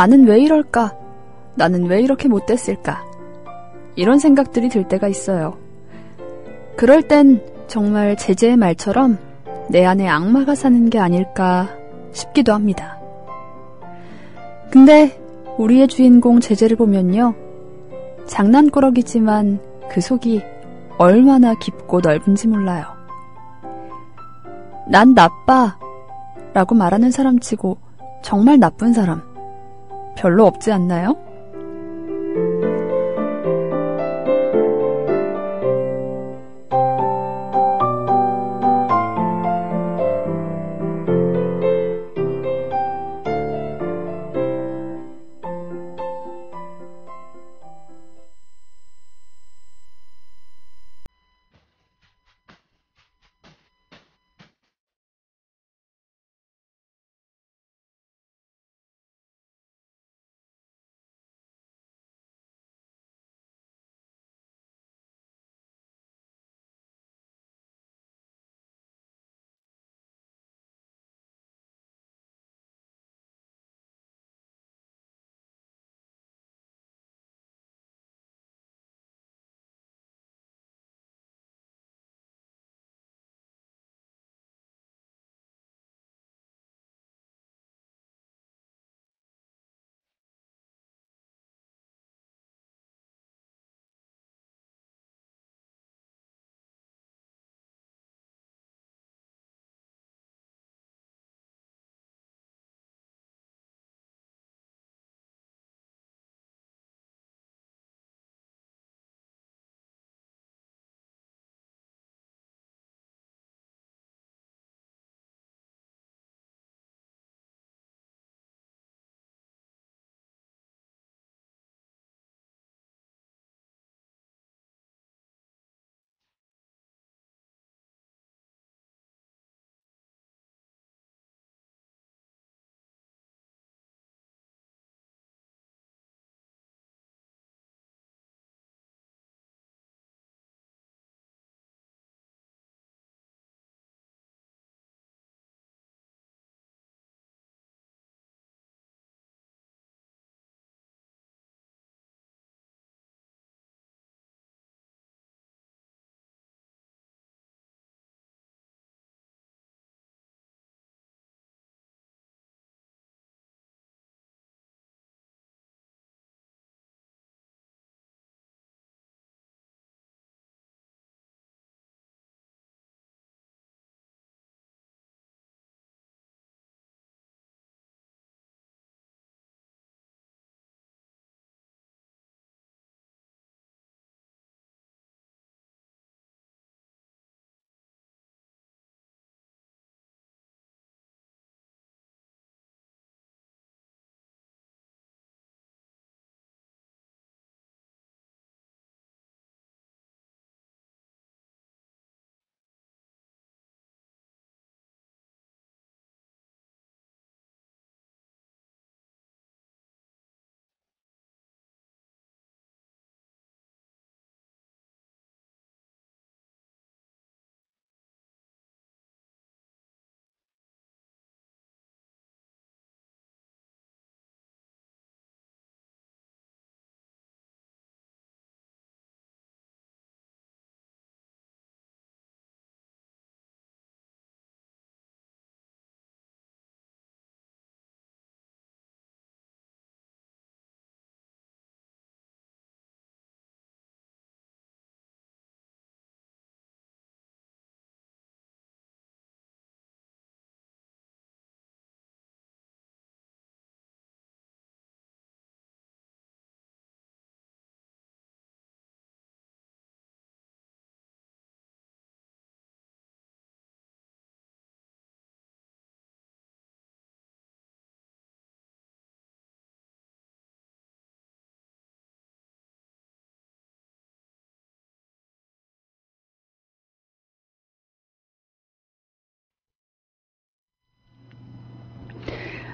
나는 왜 이럴까? 나는 왜 이렇게 못됐을까? 이런 생각들이 들 때가 있어요. 그럴 땐 정말 제재의 말처럼 내 안에 악마가 사는 게 아닐까 싶기도 합니다. 근데 우리의 주인공 제재를 보면요. 장난꾸러기지만 그 속이 얼마나 깊고 넓은지 몰라요. 난 나빠 라고 말하는 사람치고 정말 나쁜 사람 별로 없지 않나요?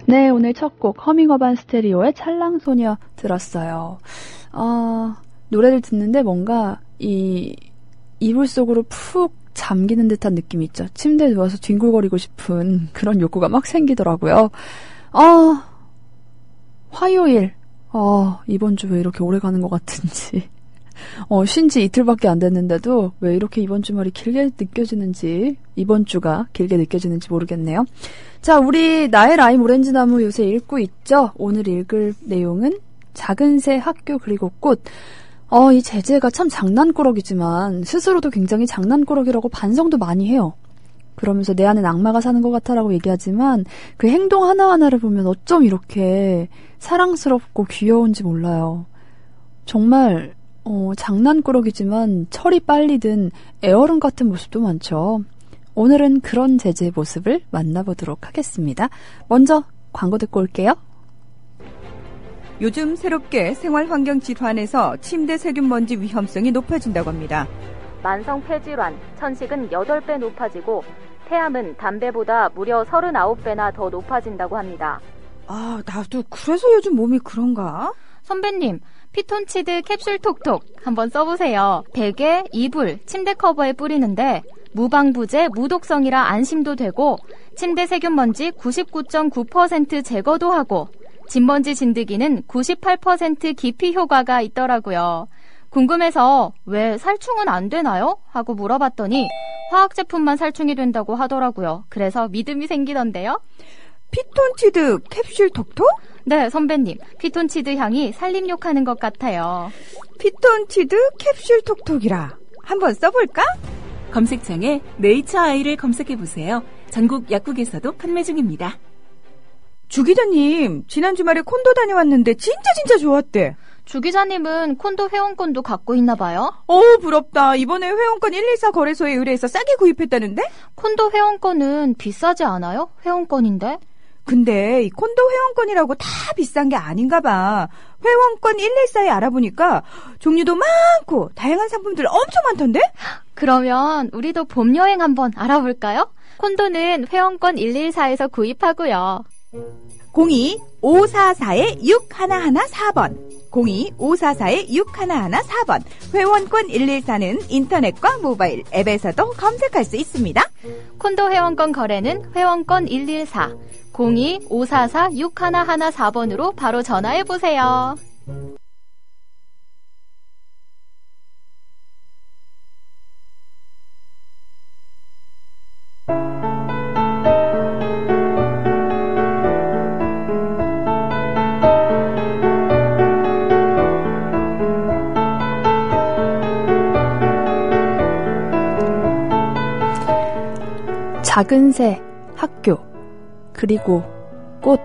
네, 오늘 첫 곡 허밍어반 스테리오의 찰랑소녀 들었어요. 노래를 듣는데 뭔가 이불 속으로 푹 잠기는 듯한 느낌이 있죠. 침대에 누워서 뒹굴거리고 싶은 그런 욕구가 막 생기더라고요. 화요일. 이번 주 왜 이렇게 오래 가는 것 같은지. 쉰지 이틀밖에 안 됐는데도 왜 이렇게 이번 주말이 길게 느껴지는지, 이번 주가 길게 느껴지는지 모르겠네요. 자, 우리 나의 라임 오렌지나무 요새 읽고 있죠? 오늘 읽을 내용은 작은 새, 학교, 그리고 꽃. 이 제재가 참 장난꾸러기지만 스스로도 굉장히 장난꾸러기라고 반성도 많이 해요. 그러면서 내 안엔 악마가 사는 것 같아라고 얘기하지만 그 행동 하나하나를 보면 어쩜 이렇게 사랑스럽고 귀여운지 몰라요. 정말 장난꾸러기지만 철이 빨리 든 애어른 같은 모습도 많죠. 오늘은 그런 제재의 모습을 만나보도록 하겠습니다. 먼저 광고 듣고 올게요. 요즘 새롭게 생활환경 질환에서 침대 세균먼지 위험성이 높아진다고 합니다. 만성 폐질환, 천식은 8배 높아지고 폐암은 담배보다 무려 39배나 더 높아진다고 합니다. 나도 그래서 요즘 몸이 그런가? 선배님, 피톤치드 캡슐 톡톡 한번 써보세요. 베개, 이불, 침대 커버에 뿌리는데 무방부제, 무독성이라 안심도 되고 침대 세균먼지 99.9% 제거도 하고 진먼지 진드기는 98% 기피 효과가 있더라고요. 궁금해서 왜 살충은 안 되나요? 하고 물어봤더니 화학 제품만 살충이 된다고 하더라고요. 그래서 믿음이 생기던데요. 피톤치드 캡슐 톡톡? 네, 선배님. 피톤치드 향이 살림욕하는 것 같아요. 피톤치드 캡슐 톡톡이라. 한번 써볼까? 검색창에 네이처 아이를 검색해보세요. 전국 약국에서도 판매 중입니다. 주 기자님, 지난 주말에 콘도 다녀왔는데 진짜 좋았대. 주 기자님은 콘도 회원권도 갖고 있나 봐요? 부럽다. 이번에 회원권 114 거래소에 의뢰해서 싸게 구입했다는데? 콘도 회원권은 비싸지 않아요? 회원권인데? 근데 이 콘도 회원권이라고 다 비싼 게 아닌가 봐. 회원권 114에 알아보니까 종류도 많고 다양한 상품들 엄청 많던데? 그러면 우리도 봄 여행 한번 알아볼까요? 콘도는 회원권 114에서 구입하고요. 02-544-6114번 02-544-6114번 회원권 114는 인터넷과 모바일 앱에서도 검색할 수 있습니다. 콘도 회원권 거래는 회원권 114 02-544-6114번으로 바로 전화해보세요. 작은 새, 학교, 그리고 꽃.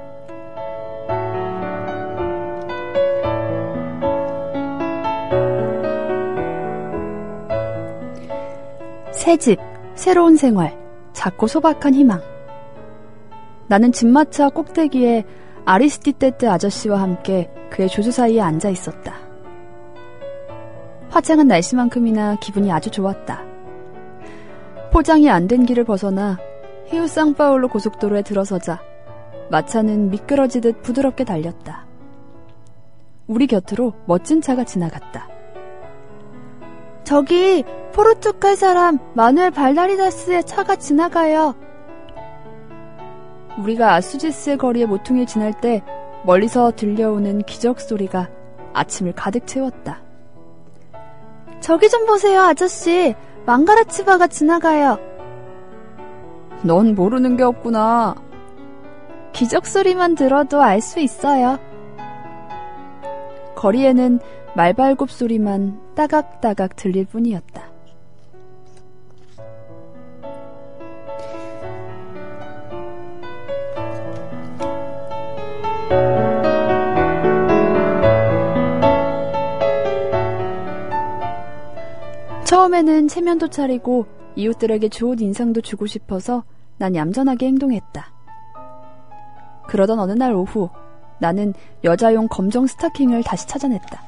새 집, 새로운 생활, 작고 소박한 희망. 나는 집마차 꼭대기에 아리스티데트 아저씨와 함께 그의 조수 사이에 앉아 있었다. 화창한 날씨만큼이나 기분이 아주 좋았다. 포장이 안 된 길을 벗어나 히우 상파울로 고속도로에 들어서자 마차는 미끄러지듯 부드럽게 달렸다. 우리 곁으로 멋진 차가 지나갔다. 저기 포르투갈 사람 마누엘 발다리다스의 차가 지나가요. 우리가 아수지스의 거리에 모퉁이를 지날 때 멀리서 들려오는 기적 소리가 아침을 가득 채웠다. 저기 좀 보세요, 아저씨. 망가라치바가 지나가요. 넌 모르는 게 없구나. 기적 소리만 들어도 알 수 있어요. 거리에는 말발굽 소리만 따각따각 들릴 뿐이었다. 처음에는 체면도 차리고 이웃들에게 좋은 인상도 주고 싶어서 난 얌전하게 행동했다. 그러던 어느 날 오후 나는 여자용 검정 스타킹을 다시 찾아냈다.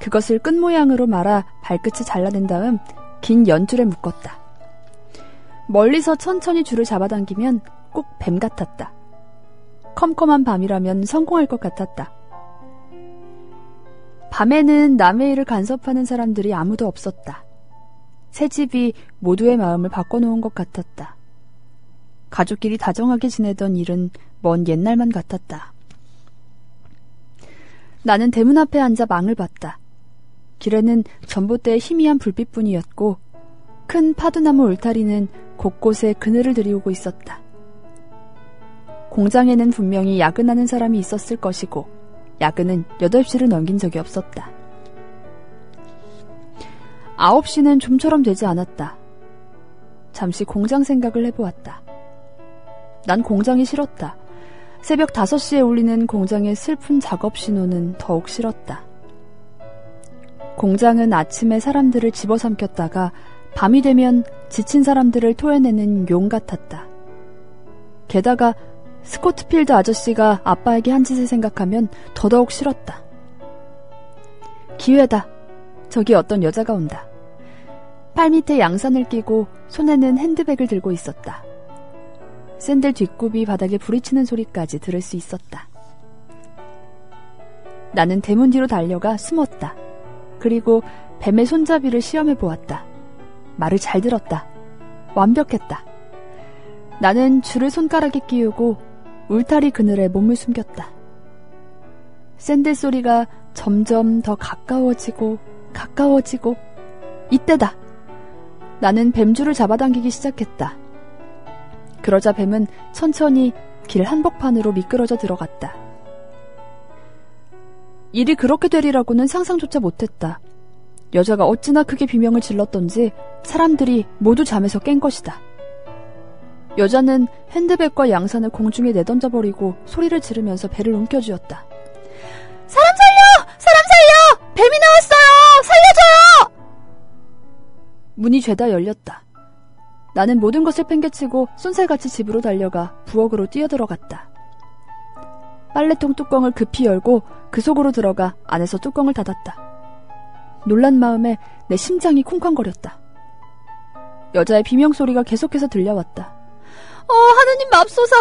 그것을 끈 모양으로 말아 발끝을 잘라낸 다음 긴 연줄에 묶었다. 멀리서 천천히 줄을 잡아당기면 꼭 뱀 같았다. 컴컴한 밤이라면 성공할 것 같았다. 밤에는 남의 일을 간섭하는 사람들이 아무도 없었다. 새 집이 모두의 마음을 바꿔놓은 것 같았다. 가족끼리 다정하게 지내던 일은 먼 옛날만 같았다. 나는 대문 앞에 앉아 망을 봤다. 길에는 전봇대의 희미한 불빛뿐이었고 큰 파두나무 울타리는 곳곳에 그늘을 들이우고 있었다. 공장에는 분명히 야근하는 사람이 있었을 것이고 야근은 8시를 넘긴 적이 없었다. 9시는 좀처럼 되지 않았다. 잠시 공장 생각을 해보았다. 난 공장이 싫었다. 새벽 5시에 울리는 공장의 슬픈 작업 신호는 더욱 싫었다. 공장은 아침에 사람들을 집어삼켰다가 밤이 되면 지친 사람들을 토해내는 용 같았다. 게다가 스코트필드 아저씨가 아빠에게 한 짓을 생각하면 더더욱 싫었다. 기회다. 저기 어떤 여자가 온다. 팔 밑에 양산을 끼고 손에는 핸드백을 들고 있었다. 샌들 뒷굽이 바닥에 부딪히는 소리까지 들을 수 있었다. 나는 대문 뒤로 달려가 숨었다. 그리고 뱀의 손잡이를 시험해 보았다. 말을 잘 들었다. 완벽했다. 나는 줄을 손가락에 끼우고 울타리 그늘에 몸을 숨겼다. 샌들 소리가 점점 더 가까워지고 이때다. 나는 뱀줄을 잡아당기기 시작했다. 그러자 뱀은 천천히 길 한복판으로 미끄러져 들어갔다. 일이 그렇게 되리라고는 상상조차 못했다. 여자가 어찌나 크게 비명을 질렀던지 사람들이 모두 잠에서 깬 것이다. 여자는 핸드백과 양산을 공중에 내던져버리고 소리를 지르면서 배를 움켜쥐었다. 사람 살려! 사람 살려! 뱀이 나왔어요! 살려줘요! 문이 죄다 열렸다. 나는 모든 것을 팽개치고 쏜살같이 집으로 달려가 부엌으로 뛰어들어갔다. 빨래통 뚜껑을 급히 열고 그 속으로 들어가 안에서 뚜껑을 닫았다. 놀란 마음에 내 심장이 쿵쾅거렸다. 여자의 비명소리가 계속해서 들려왔다. 하느님 맙소사!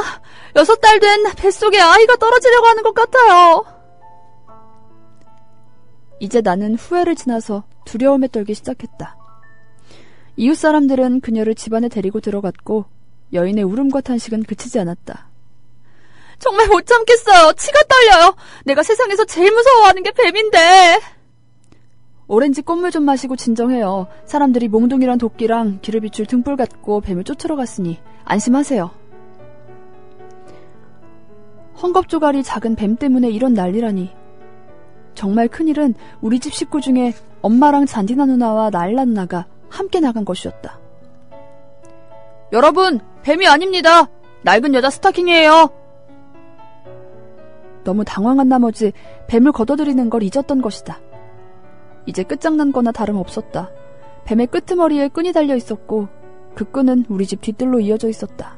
6달 된 뱃속에 아이가 떨어지려고 하는 것 같아요. 이제 나는 후회를 지나서 두려움에 떨기 시작했다. 이웃 사람들은 그녀를 집안에 데리고 들어갔고 여인의 울음과 탄식은 그치지 않았다. 정말 못 참겠어요. 치가 떨려요. 내가 세상에서 제일 무서워하는 게 뱀인데. 오렌지 꽃물 좀 마시고 진정해요. 사람들이 몽둥이랑 도끼랑 길을 비출 등불 갖고 뱀을 쫓으러 갔으니 안심하세요. 헝겊조가리 작은 뱀 때문에 이런 난리라니. 정말 큰일은 우리 집 식구 중에 엄마랑 잔디나 누나와 나일라 누나가 함께 나간 것이었다. 여러분, 뱀이 아닙니다. 낡은 여자 스타킹이에요. 너무 당황한 나머지 뱀을 걷어들이는 걸 잊었던 것이다. 이제 끝장난 거나 다름없었다. 뱀의 끄트머리에 끈이 달려 있었고 그 끈은 우리 집 뒤뜰로 이어져 있었다.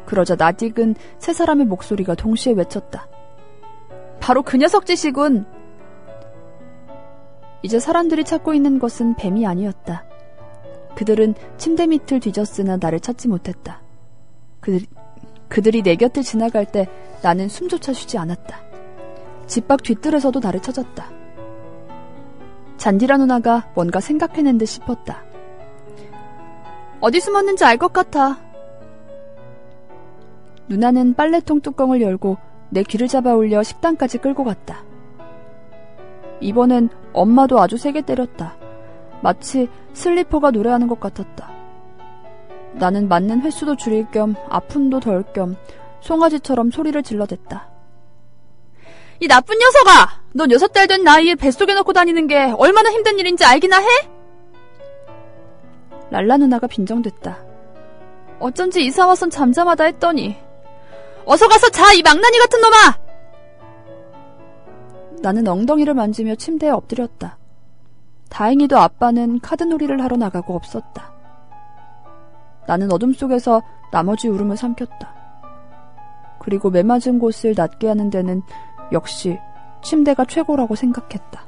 그러자 낯익은 세 사람의 목소리가 동시에 외쳤다. 바로 그 녀석 짓이군. 이제 사람들이 찾고 있는 것은 뱀이 아니었다. 그들은 침대 밑을 뒤졌으나 나를 찾지 못했다. 그들이 내 곁을 지나갈 때 나는 숨조차 쉬지 않았다. 집 밖 뒤뜰에서도 나를 찾았다. 잔디라 누나가 뭔가 생각해낸 듯 싶었다. 어디 숨었는지 알 것 같아. 누나는 빨래통 뚜껑을 열고 내 귀를 잡아 올려 식당까지 끌고 갔다. 이번엔 엄마도 아주 세게 때렸다. 마치 슬리퍼가 노래하는 것 같았다. 나는 맞는 횟수도 줄일 겸 아픔도 덜 겸 송아지처럼 소리를 질러댔다. 이 나쁜 녀석아! 넌 6달 된 나이에 뱃속에 넣고 다니는 게 얼마나 힘든 일인지 알기나 해? 랄라 누나가 빈정댔다. 어쩐지 이사 와선 잠잠하다 했더니 어서 가서 자, 이 망나니 같은 놈아! 나는 엉덩이를 만지며 침대에 엎드렸다. 다행히도 아빠는 카드놀이를 하러 나가고 없었다. 나는 어둠 속에서 나머지 울음을 삼켰다. 그리고 매맞은 곳을 낫게 하는 데는 역시 침대가 최고라고 생각했다.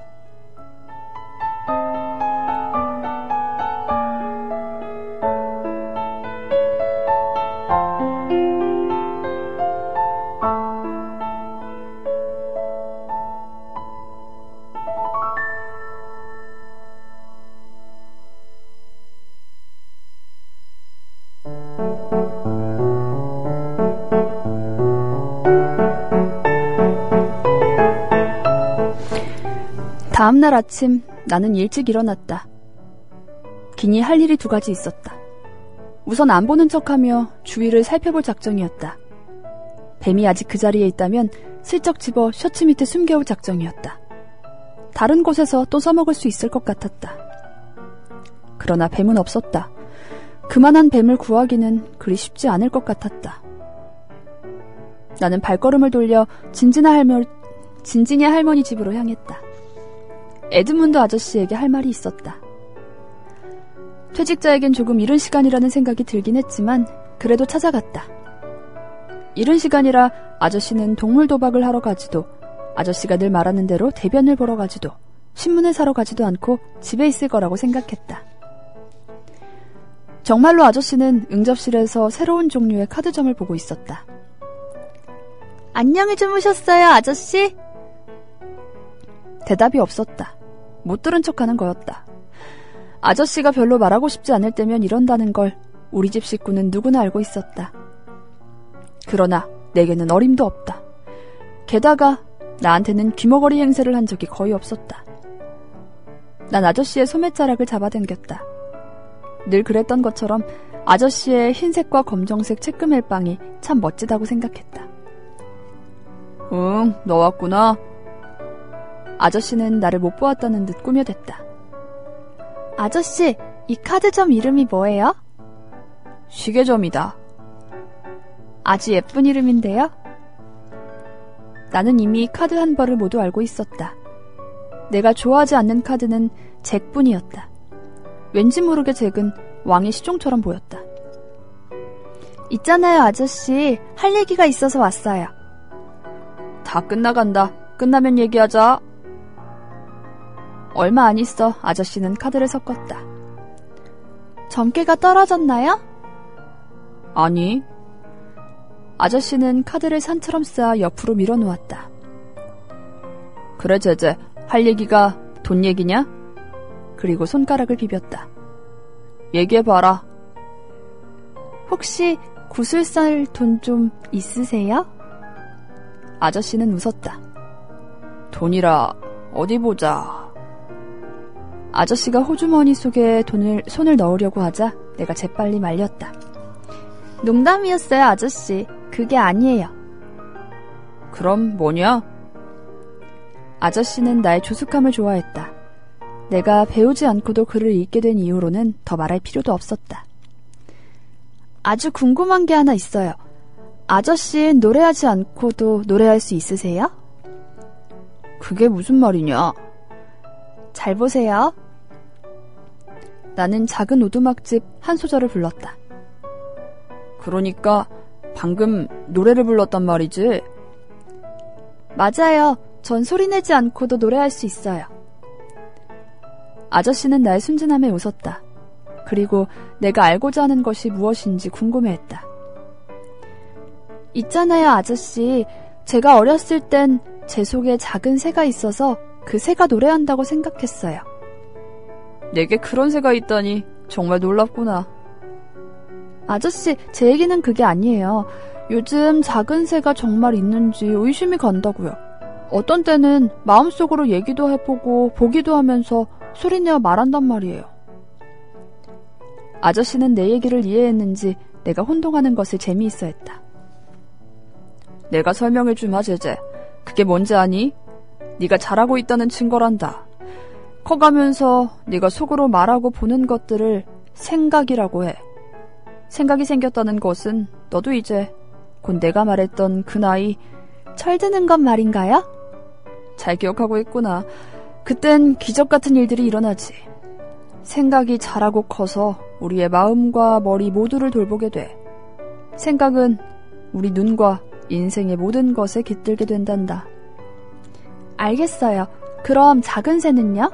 다음날 아침 나는 일찍 일어났다. 기니 할 일이 2가지 있었다. 우선 안 보는 척하며 주위를 살펴볼 작정이었다. 뱀이 아직 그 자리에 있다면 슬쩍 집어 셔츠 밑에 숨겨올 작정이었다. 다른 곳에서 또 써먹을 수 있을 것 같았다. 그러나 뱀은 없었다. 그만한 뱀을 구하기는 그리 쉽지 않을 것 같았다. 나는 발걸음을 돌려 진진이 할머니 집으로 향했다. 에드문드 아저씨에게 할 말이 있었다. 퇴직자에겐 조금 이른 시간이라는 생각이 들긴 했지만 그래도 찾아갔다. 이른 시간이라 아저씨는 동물 도박을 하러 가지도, 아저씨가 늘 말하는 대로 대변을 보러 가지도, 신문을 사러 가지도 않고 집에 있을 거라고 생각했다. 정말로 아저씨는 응접실에서 새로운 종류의 카드점을 보고 있었다. 안녕히 주무셨어요, 아저씨? 대답이 없었다. 못 들은 척하는 거였다. 아저씨가 별로 말하고 싶지 않을 때면 이런다는 걸 우리 집 식구는 누구나 알고 있었다. 그러나 내게는 어림도 없다. 게다가 나한테는 귀머거리 행세를 한 적이 거의 없었다. 난 아저씨의 소매자락을 잡아당겼다. 늘 그랬던 것처럼 아저씨의 흰색과 검정색 체크 멜빵이 참 멋지다고 생각했다. 응, 너 왔구나. 아저씨는 나를 못 보았다는 듯 꾸며댔다. 아저씨, 이 카드점 이름이 뭐예요? 시계점이다. 아주 예쁜 이름인데요? 나는 이미 카드 한 벌을 모두 알고 있었다. 내가 좋아하지 않는 카드는 잭뿐이었다. 왠지 모르게 잭은 왕의 시종처럼 보였다. 있잖아요, 아저씨. 할 얘기가 있어서 왔어요. 다 끝나간다. 끝나면 얘기하자. 얼마 안 있어 아저씨는 카드를 섞었다. 점괘가 떨어졌나요? 아니. 아저씨는 카드를 산처럼 쌓아 옆으로 밀어놓았다. 그래, 제제. 할 얘기가 돈 얘기냐? 그리고 손가락을 비볐다. 얘기해봐라. 혹시 구슬살 돈 좀 있으세요? 아저씨는 웃었다. 돈이라 어디 보자. 아저씨가 호주머니 속에 손을 넣으려고 하자 내가 재빨리 말렸다. 농담이었어요, 아저씨. 그게 아니에요. 그럼 뭐냐? 아저씨는 나의 조숙함을 좋아했다. 내가 배우지 않고도 글을 읽게 된 이후로는 더 말할 필요도 없었다. 아주 궁금한 게 하나 있어요. 아저씨 노래하지 않고도 노래할 수 있으세요? 그게 무슨 말이냐? 잘 보세요. 나는 작은 오두막집 한 소절을 불렀다. 그러니까 방금 노래를 불렀단 말이지? 맞아요. 전 소리내지 않고도 노래할 수 있어요. 아저씨는 나의 순진함에 웃었다. 그리고 내가 알고자 하는 것이 무엇인지 궁금해했다. 있잖아요, 아저씨. 제가 어렸을 땐 제 속에 작은 새가 있어서 그 새가 노래한다고 생각했어요. 내게 그런 새가 있다니 정말 놀랍구나. 아저씨, 제 얘기는 그게 아니에요. 요즘 작은 새가 정말 있는지 의심이 간다고요. 어떤 때는 마음속으로 얘기도 해보고 보기도 하면서 소리내어 말한단 말이에요. 아저씨는 내 얘기를 이해했는지 내가 혼동하는 것을 재미있어 했다. 내가 설명해주마, 제제. 그게 뭔지 아니? 네가 잘하고 있다는 증거란다. 커가면서 네가 속으로 말하고 보는 것들을 생각이라고 해. 생각이 생겼다는 것은 너도 이제 곧 내가 말했던 그 나이 철드는 것 말인가요? 잘 기억하고 있구나. 그땐 기적 같은 일들이 일어나지. 생각이 자라고 커서 우리의 마음과 머리 모두를 돌보게 돼. 생각은 우리 눈과 인생의 모든 것에 깃들게 된단다. 알겠어요. 그럼 작은 새는요?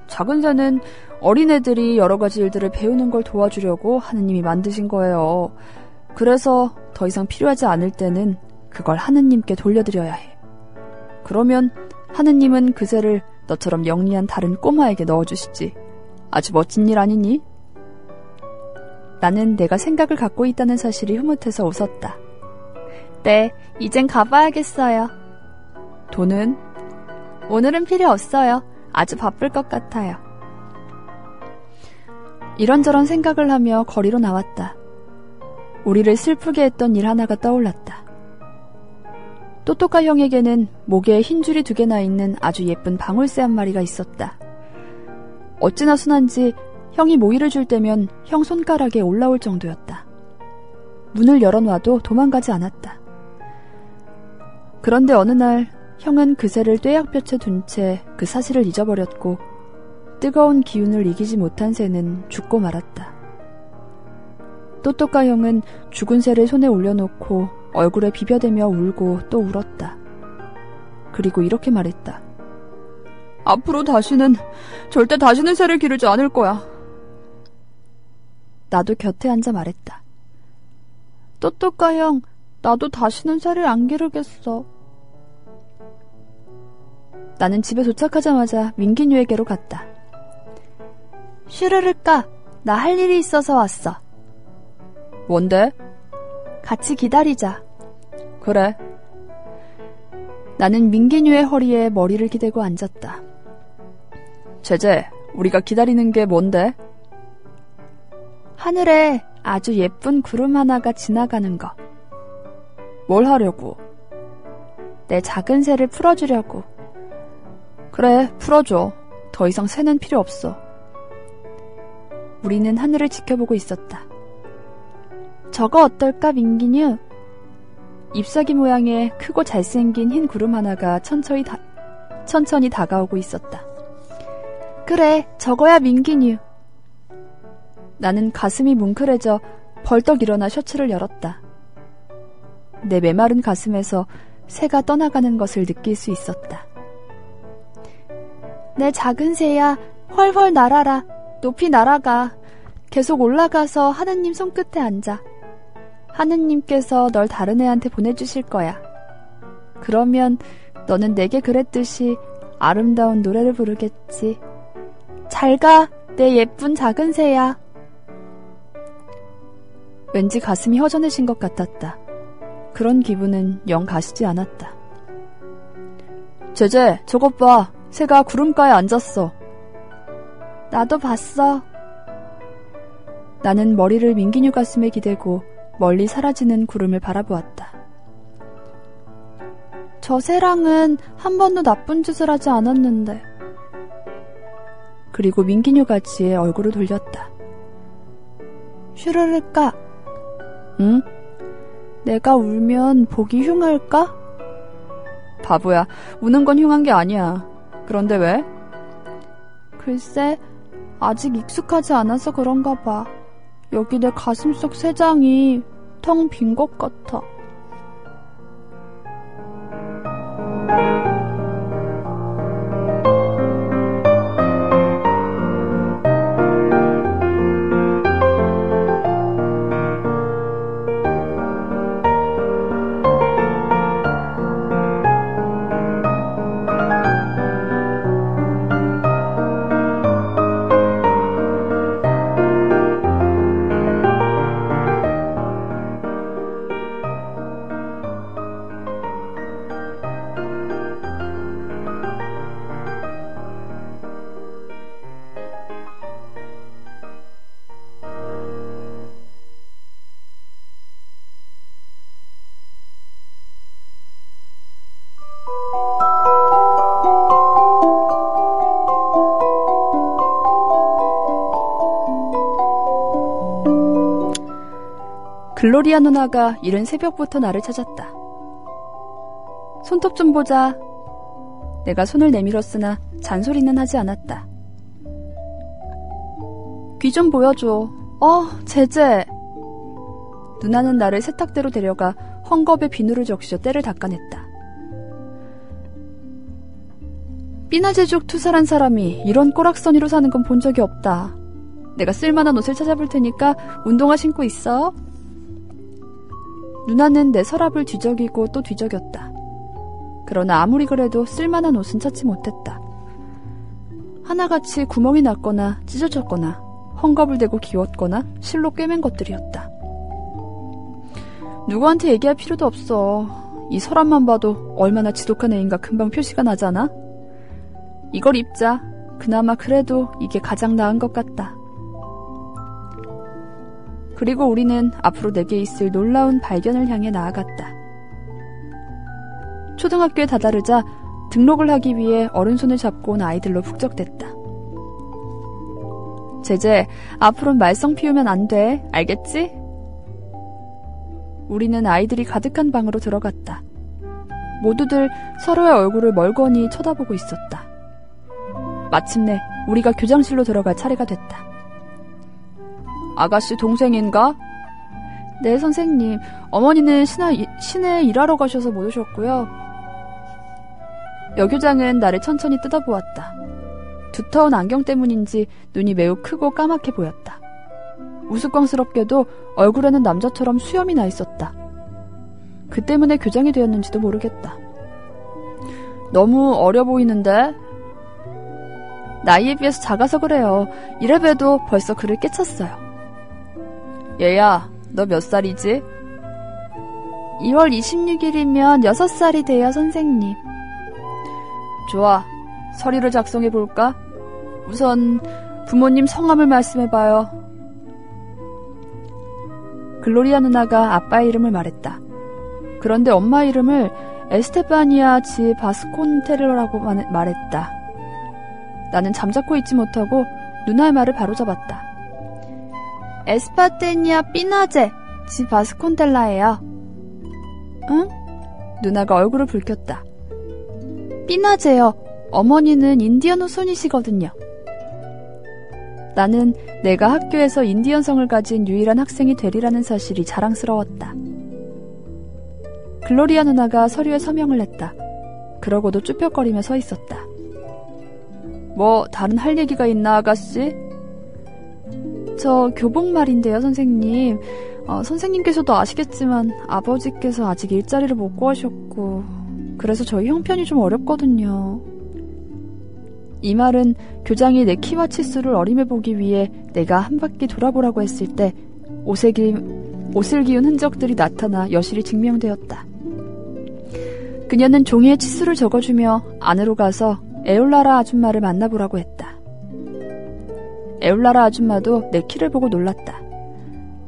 작은 새는 어린애들이 여러 가지 일들을 배우는 걸 도와주려고 하느님이 만드신 거예요. 그래서 더 이상 필요하지 않을 때는 그걸 하느님께 돌려드려야 해. 그러면 하느님은 그 새를 너처럼 영리한 다른 꼬마에게 넣어주시지. 아주 멋진 일 아니니? 나는 내가 생각을 갖고 있다는 사실이 흐뭇해서 웃었다. 네, 이젠 가봐야겠어요. 돈은? 오늘은 필요 없어요. 아주 바쁠 것 같아요. 이런저런 생각을 하며 거리로 나왔다. 우리를 슬프게 했던 일 하나가 떠올랐다. 또또까 형에게는 목에 흰 줄이 2개나 있는 아주 예쁜 방울새 한 마리가 있었다. 어찌나 순한지 형이 모이를 줄 때면 형 손가락에 올라올 정도였다. 문을 열어놔도 도망가지 않았다. 그런데 어느 날 형은 그 새를 뙤약볕에 둔 채 그 사실을 잊어버렸고 뜨거운 기운을 이기지 못한 새는 죽고 말았다. 또또까 형은 죽은 새를 손에 올려놓고 얼굴에 비벼대며 울고 또 울었다. 그리고 이렇게 말했다. 앞으로 절대 다시는 새를 기르지 않을 거야. 나도 곁에 앉아 말했다. 또또까 형, 나도 다시는 새를 안 기르겠어. 나는 집에 도착하자마자 민기뉴에게로 갔다. 슈르르까, 나 할 일이 있어서 왔어. 뭔데? 같이 기다리자. 그래. 나는 민기뉴의 허리에 머리를 기대고 앉았다. 제제, 우리가 기다리는 게 뭔데? 하늘에 아주 예쁜 구름 하나가 지나가는 거. 뭘 하려고? 내 작은 새를 풀어주려고. 그래, 풀어줘. 더 이상 새는 필요 없어. 우리는 하늘을 지켜보고 있었다. 저거 어떨까, 민기뉴? 잎사귀 모양의 크고 잘생긴 흰 구름 하나가 천천히 다가오고 있었다. 그래, 저거야, 민기뉴. 나는 가슴이 뭉클해져 벌떡 일어나 셔츠를 열었다. 내 메마른 가슴에서 새가 떠나가는 것을 느낄 수 있었다. 내 작은 새야, 훨훨 날아라. 높이 날아가. 계속 올라가서 하느님 손끝에 앉아. 하느님께서 널 다른 애한테 보내주실 거야. 그러면 너는 내게 그랬듯이 아름다운 노래를 부르겠지. 잘 가, 내 예쁜 작은 새야. 왠지 가슴이 허전해진 것 같았다. 그런 기분은 영 가시지 않았다. 제제, 저것 봐. 새가 구름가에 앉았어. 나도 봤어. 나는 머리를 민기뉴 가슴에 기대고 멀리 사라지는 구름을 바라보았다. 저 새랑은 한 번도 나쁜 짓을 하지 않았는데. 그리고 민기뉴 가지에 얼굴을 돌렸다. 슈르르까? 응? 내가 울면 보기 흉할까? 바보야, 우는 건 흉한 게 아니야. 그런데 왜? 글쎄, 아직 익숙하지 않아서 그런가 봐. 여기 내 가슴속 새장이 텅 빈 것 같아. 글로리아 누나가 이른 새벽부터 나를 찾았다. 손톱 좀 보자. 내가 손을 내밀었으나 잔소리는 하지 않았다. 귀 좀 보여줘. 제제. 누나는 나를 세탁대로 데려가 헝겊에 비누를 적셔 때를 닦아냈다. 삐나제족 투살한 사람이 이런 꼬락서니로 사는 건 본 적이 없다. 내가 쓸만한 옷을 찾아볼 테니까 운동화 신고 있어. 누나는 내 서랍을 뒤적이고 또 뒤적였다. 그러나 아무리 그래도 쓸만한 옷은 찾지 못했다. 하나같이 구멍이 났거나 찢어졌거나 헝겊을 대고 기웠거나 실로 꿰맨 것들이었다. 누구한테 얘기할 필요도 없어. 이 서랍만 봐도 얼마나 지독한 애인가 금방 표시가 나잖아. 이걸 입자. 그나마 그래도 이게 가장 나은 것 같다. 그리고 우리는 앞으로 내게 있을 놀라운 발견을 향해 나아갔다. 초등학교에 다다르자 등록을 하기 위해 어른 손을 잡고 온 아이들로 북적댔다. 제제, 앞으로는 말썽 피우면 안 돼. 알겠지? 우리는 아이들이 가득한 방으로 들어갔다. 모두들 서로의 얼굴을 멀거니 쳐다보고 있었다. 마침내 우리가 교장실로 들어갈 차례가 됐다. 아가씨 동생인가? 네, 선생님. 어머니는 시내에 일하러 가셔서 못 오셨고요. 여교장은 나를 천천히 뜯어보았다. 두터운 안경 때문인지 눈이 매우 크고 까맣게 보였다. 우스꽝스럽게도 얼굴에는 남자처럼 수염이 나 있었다. 그 때문에 교장이 되었는지도 모르겠다. 너무 어려 보이는데? 나이에 비해서 작아서 그래요. 이래봬도 벌써 글을 깨쳤어요. 얘야, 너 몇 살이지? 2월 26일이면 6살이 돼요, 선생님. 좋아, 서류를 작성해볼까? 우선 부모님 성함을 말씀해봐요. 글로리아 누나가 아빠의 이름을 말했다. 그런데 엄마 이름을 에스테파니아 지 바스콘텔로라고 말했다. 나는 잠자코 있지 못하고 누나의 말을 바로잡았다. 에스파테니아 삐나제 지 바스콘텔라예요. 응? 누나가 얼굴을 붉혔다. 삐나제요. 어머니는 인디언 후손이시거든요. 나는 내가 학교에서 인디언 성을 가진 유일한 학생이 되리라는 사실이 자랑스러웠다. 글로리아 누나가 서류에 서명을 했다. 그러고도 쭈뼛거리며 서 있었다. 뭐 다른 할 얘기가 있나, 아가씨? 저 교복 말인데요, 선생님. 선생님께서도 아시겠지만 아버지께서 아직 일자리를 못 구하셨고 그래서 저희 형편이 좀 어렵거든요. 이 말은 교장이 내 키와 치수를 어림해 보기 위해 내가 한 바퀴 돌아보라고 했을 때 옷을 기운 흔적들이 나타나 여실히 증명되었다. 그녀는 종이에 치수를 적어주며 안으로 가서 에올라라 아줌마를 만나보라고 했다. 에올라라 아줌마도 내 키를 보고 놀랐다.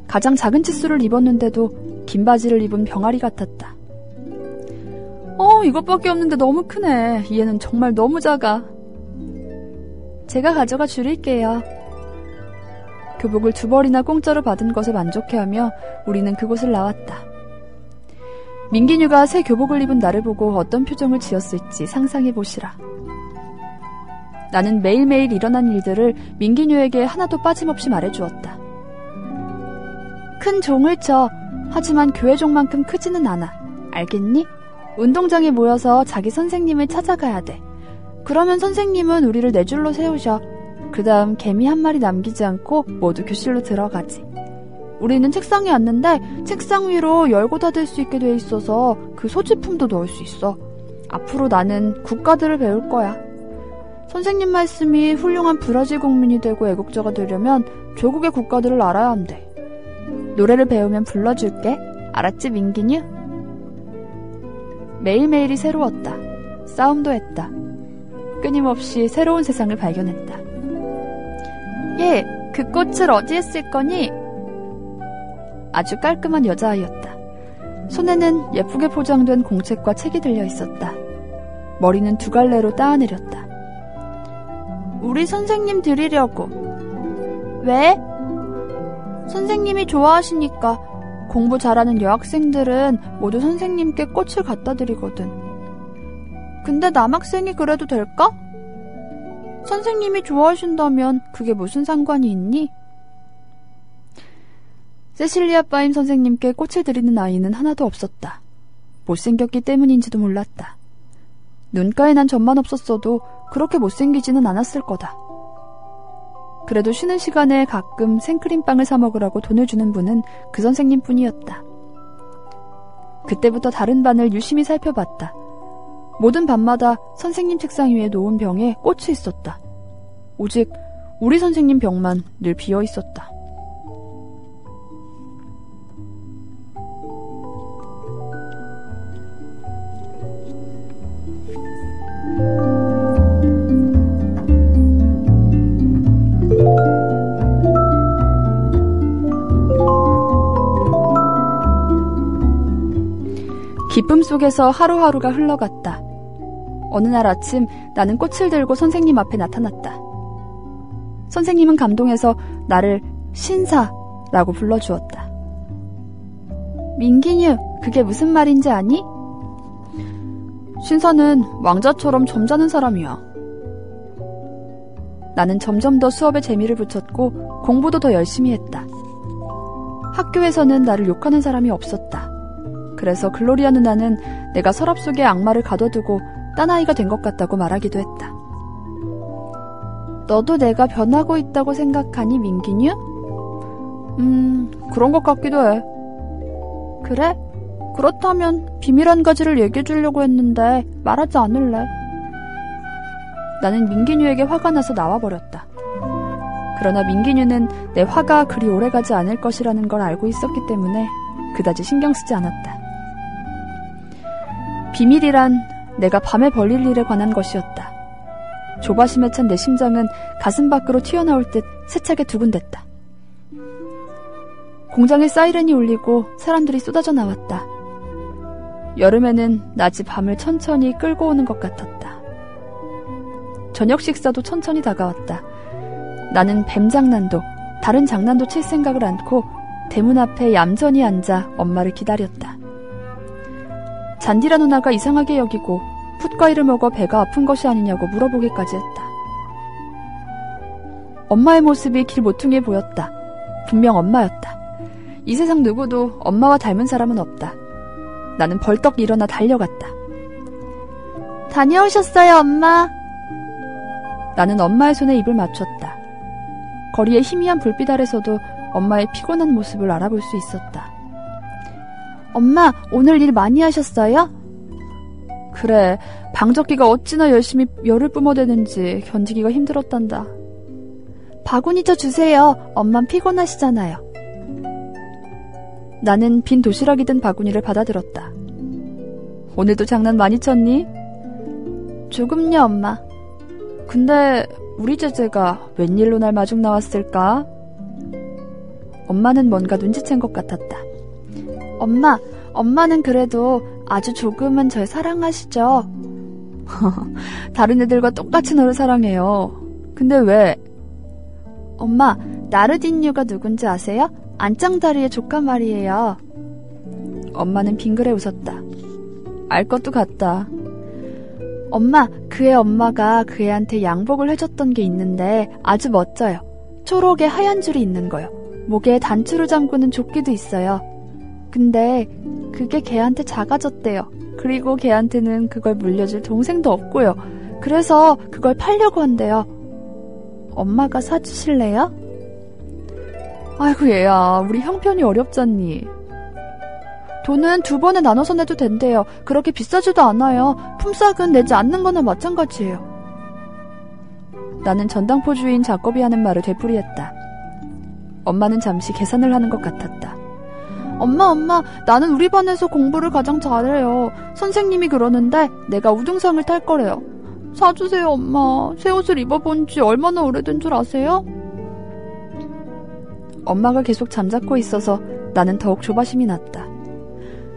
가장 작은 치수를 입었는데도 긴 바지를 입은 병아리 같았다. 이것밖에 없는데 너무 크네. 얘는 정말 너무 작아. 제가 가져가 줄일게요. 교복을 2벌이나 공짜로 받은 것에 만족해하며 우리는 그곳을 나왔다. 민기뉴가 새 교복을 입은 나를 보고 어떤 표정을 지었을지 상상해보시라. 나는 매일매일 일어난 일들을 민기뉴에게 하나도 빠짐없이 말해주었다. 큰 종을 쳐. 하지만 교회 종만큼 크지는 않아. 알겠니? 운동장에 모여서 자기 선생님을 찾아가야 돼. 그러면 선생님은 우리를 네 줄로 세우셔. 그 다음 개미 한 마리 남기지 않고 모두 교실로 들어가지. 우리는 책상에 앉는데 책상 위로 열고 닫을 수 있게 돼 있어서 그 소지품도 넣을 수 있어. 앞으로 나는 국가들을 배울 거야. 선생님 말씀이 훌륭한 브라질 국민이 되고 애국자가 되려면 조국의 국가들을 알아야 한대. 노래를 배우면 불러줄게. 알았지, 민기뉴? 매일매일이 새로웠다. 싸움도 했다. 끊임없이 새로운 세상을 발견했다. 얘, 그 꽃을 어디에 쓸 거니? 아주 깔끔한 여자아이였다. 손에는 예쁘게 포장된 공책과 책이 들려 있었다. 머리는 2갈래로 따아내렸다. 우리 선생님 드리려고. 왜? 선생님이 좋아하시니까. 공부 잘하는 여학생들은 모두 선생님께 꽃을 갖다 드리거든. 근데 남학생이 그래도 될까? 선생님이 좋아하신다면 그게 무슨 상관이 있니? 세실리아 파임 선생님께 꽃을 드리는 아이는 하나도 없었다. 못생겼기 때문인지도 몰랐다. 눈가에 난 점만 없었어도 그렇게 못생기지는 않았을 거다. 그래도 쉬는 시간에 가끔 생크림빵을 사 먹으라고 돈을 주는 분은 그 선생님뿐이었다. 그때부터 다른 반을 유심히 살펴봤다. 모든 밤마다 선생님 책상 위에 놓은 병에 꽃이 있었다. 오직 우리 선생님 병만 늘 비어 있었다. 기쁨 속에서 하루하루가 흘러갔다. 어느 날 아침 나는 꽃을 들고 선생님 앞에 나타났다. 선생님은 감동해서 나를 신사라고 불러주었다. 민기뉴, 그게 무슨 말인지 아니? 신사는 왕자처럼 점잖은 사람이야. 나는 점점 더 수업에 재미를 붙였고 공부도 더 열심히 했다. 학교에서는 나를 욕하는 사람이 없었다. 그래서 글로리아 누나는 내가 서랍 속에 악마를 가둬두고 딴 아이가 된 것 같다고 말하기도 했다. 너도 내가 변하고 있다고 생각하니, 민기뉴? 그런 것 같기도 해. 그래? 그렇다면 비밀 한 가지를 얘기해 주려고 했는데 말하지 않을래? 나는 민기뉴에게 화가 나서 나와버렸다. 그러나 민기뉴는 내 화가 그리 오래가지 않을 것이라는 걸 알고 있었기 때문에 그다지 신경 쓰지 않았다. 비밀이란 내가 밤에 벌릴 일에 관한 것이었다. 조바심에 찬 내 심장은 가슴 밖으로 튀어나올 듯 세차게 두근댔다. 공장에 사이렌이 울리고 사람들이 쏟아져 나왔다. 여름에는 낮이 밤을 천천히 끌고 오는 것 같았다. 저녁 식사도 천천히 다가왔다. 나는 뱀 장난도 다른 장난도 칠 생각을 않고 대문 앞에 얌전히 앉아 엄마를 기다렸다. 잔디라 누나가 이상하게 여기고 풋과일을 먹어 배가 아픈 것이 아니냐고 물어보기까지 했다. 엄마의 모습이 길 모퉁이에 보였다. 분명 엄마였다. 이 세상 누구도 엄마와 닮은 사람은 없다. 나는 벌떡 일어나 달려갔다. 다녀오셨어요, 엄마? 나는 엄마의 손에 입을 맞췄다. 거리의 희미한 불빛 아래서도 엄마의 피곤한 모습을 알아볼 수 있었다. 엄마, 오늘 일 많이 하셨어요? 그래, 방적기가 어찌나 열심히 열을 뿜어대는지 견디기가 힘들었단다. 바구니 저 주세요. 엄만 피곤하시잖아요. 나는 빈 도시락이 든 바구니를 받아들었다. 오늘도 장난 많이 쳤니? 조금요, 엄마. 근데 우리 제재가 웬일로 날 마중 나왔을까? 엄마는 뭔가 눈치챈 것 같았다. 엄마는 그래도 아주 조금은 절 사랑하시죠? 다른 애들과 똑같이 너를 사랑해요. 근데 왜? 엄마, 나르딘유가 누군지 아세요? 안짱다리의 조카 말이에요. 엄마는 빙그레 웃었다. 알 것도 같다. 엄마, 그 애 엄마가 그 애한테 양복을 해줬던 게 있는데 아주 멋져요. 초록에 하얀 줄이 있는 거요. 목에 단추로 잠그는 조끼도 있어요. 근데 그게 걔한테 작아졌대요. 그리고 걔한테는 그걸 물려줄 동생도 없고요. 그래서 그걸 팔려고 한대요. 엄마가 사주실래요? 아이고 얘야, 우리 형편이 어렵잖니. 돈은 2번에 나눠서 내도 된대요. 그렇게 비싸지도 않아요. 품삯은 내지 않는 거나 마찬가지예요. 나는 전당포주인 자꺼비 하는 말을 되풀이했다. 엄마는 잠시 계산을 하는 것 같았다. 엄마, 나는 우리 반에서 공부를 가장 잘해요. 선생님이 그러는데 내가 우등상을 탈 거래요. 사주세요, 엄마. 새 옷을 입어본 지 얼마나 오래된 줄 아세요? 엄마가 계속 잠자코 있어서 나는 더욱 조바심이 났다.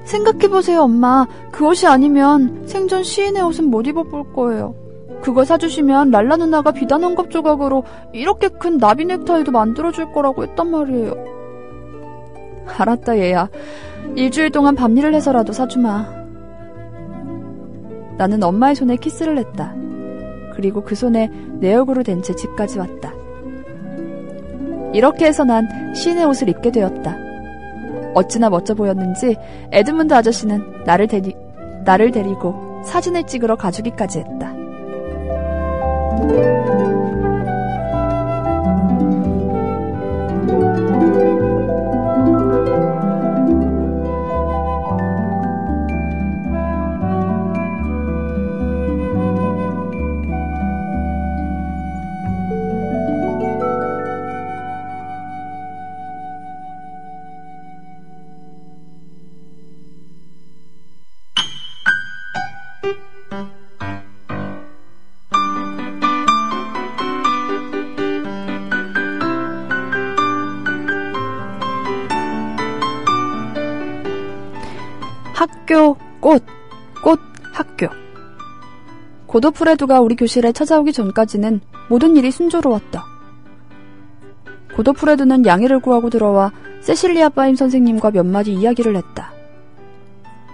생각해보세요, 엄마. 그 옷이 아니면 생전 시인의 옷은 못 입어볼 거예요. 그거 사주시면 랄라 누나가 비단 한갑 조각으로 이렇게 큰 나비 넥타이도 만들어줄 거라고 했단 말이에요. 알았다, 얘야. 일주일 동안 밤일을 해서라도 사주마. 나는 엄마의 손에 키스를 했다. 그리고 그 손에 내 얼굴을 댄 채 집까지 왔다. 이렇게 해서 난 시인의 옷을 입게 되었다. 어찌나 멋져 보였는지 에드문드 아저씨는 나를 데리고 사진을 찍으러 가주기까지 했다. 학교 꽃, 학교. 고도프레두가 우리 교실에 찾아오기 전까지는 모든 일이 순조로웠다. 고도프레두는 양해를 구하고 들어와 세실리아 파임 선생님과 몇 마디 이야기를 했다.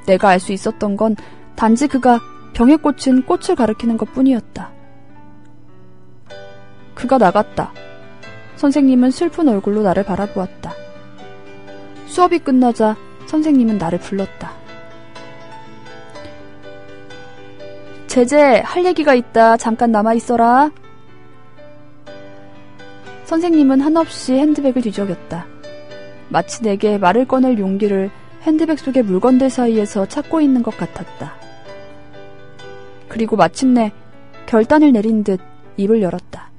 내가 알 수 있었던 건 단지 그가 병에 꽂힌 꽃을 가리키는 것뿐이었다. 그가 나갔다. 선생님은 슬픈 얼굴로 나를 바라보았다. 수업이 끝나자 선생님은 나를 불렀다. 제제, 할 얘기가 있다. 잠깐 남아있어라. 선생님은 한없이 핸드백을 뒤적였다. 마치 내게 말을 꺼낼 용기를 핸드백 속의 물건들 사이에서 찾고 있는 것 같았다. 그리고 마침내 결단을 내린 듯 입을 열었다.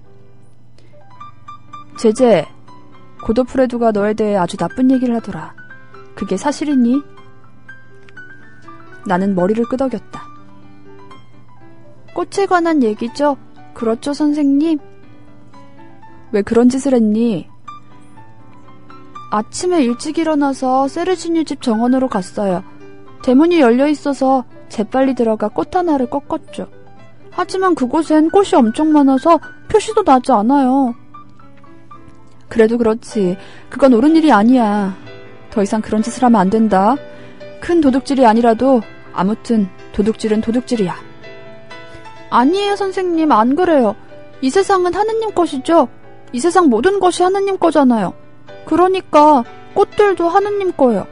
제제, 고도프레두가 너에 대해 아주 나쁜 얘기를 하더라. 그게 사실이니? 나는 머리를 끄덕였다. 꽃에 관한 얘기죠? 그렇죠, 선생님? 왜 그런 짓을 했니? 아침에 일찍 일어나서 세르지뉴 집 정원으로 갔어요. 대문이 열려 있어서 재빨리 들어가 꽃 하나를 꺾었죠. 하지만 그곳엔 꽃이 엄청 많아서 표시도 나지 않아요. 그래도 그렇지. 그건 옳은 일이 아니야. 더 이상 그런 짓을 하면 안 된다. 큰 도둑질이 아니라도 아무튼 도둑질은 도둑질이야. 아니에요, 선생님. 안 그래요. 이 세상은 하느님 것이죠. 이 세상 모든 것이 하느님 거잖아요. 그러니까 꽃들도 하느님 거예요.